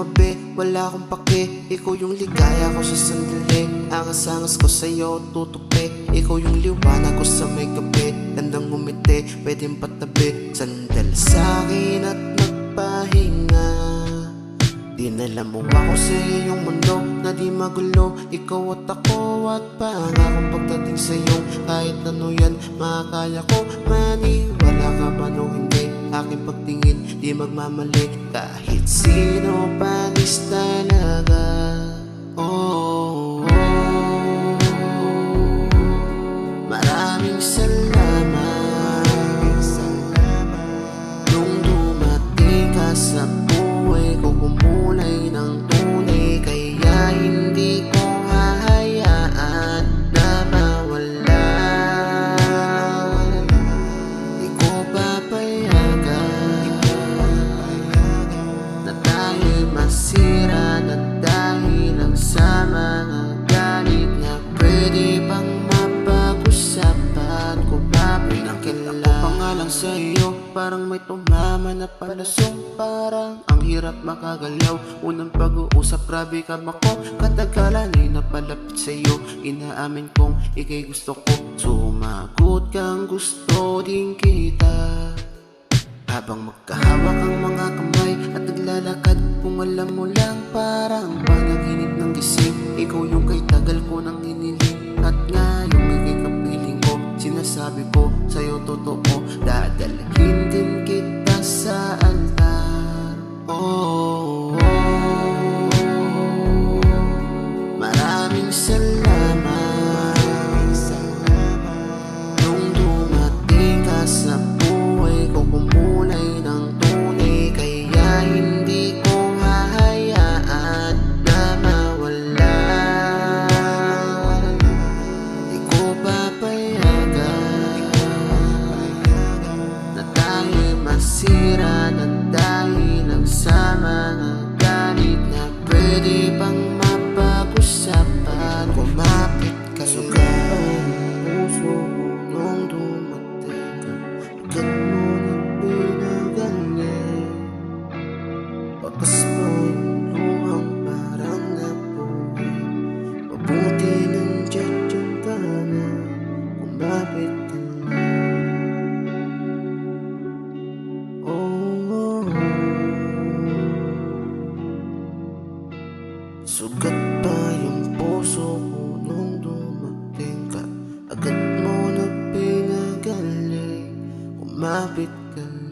tumabi, wala akong pake. Ikaw yung ligaya ko sa sandali, angas-angas ko sa'yo tutupi. Ikaw yung liwanag ko sa may gabi, gandang ngumiti, pwedeng patabi. Sandal sa'kin at magpahinga. Dinala mo ako sa iyong mundo na di magulo. Ikaw at ako at pangakong pagdating sa'yo. Kahit ano yan, makakaya ko. Maniwala ka ba no hindi? Aking pagtingin, di magmamali. Kahit sino panis talaga. Oh, maraming salamat nung dumating ka sa buhay ko. Kumulay ng tunay, kaya hindi ko hahayaan na mawala. Di ko papayagan na tayo'y masira na dahil lang sa mga galit na pwede pang mapag-usapan ko. Pinakilala ko pa nga lang sa iyo, parang may tumama na palasong. Parang ang hirap makagalaw. Unang pag-uusap, grabe ka mako. Katagalan ay napalapit sa iyo. Inaamin kong ikay gusto ko. Sumagot kang gusto din kita. Habang magkahawak ang mga kamay at naglalakad, kung alam mo lang parang panaginip ng gising. Ikaw yung kay tagal ko nang hiniling, at ngayong ikay kapiling ko. Sinasabi ko sa'yo totoo, dadalhin din kita sa altar. Oh, maraming salamat nung dumating ka sa buhay ko. Kumulay ng tunay, kaya hindi ko hahayaan na mawala. Di ko papayagan na tayo'y masira na dahil lang sa mga galit na pwede pang mapag-usapan. Kumapit ka lang, puso ko nung dumating ka. Agad mo na pinagaling, bakas mo yung luhang parang napuwi. Mabuti nandiyan ka na, kumapit ka lang. Oh, sugat pa yung puso ko nung dumating ka. Agad mo na pinagaling, kumapit ka lang.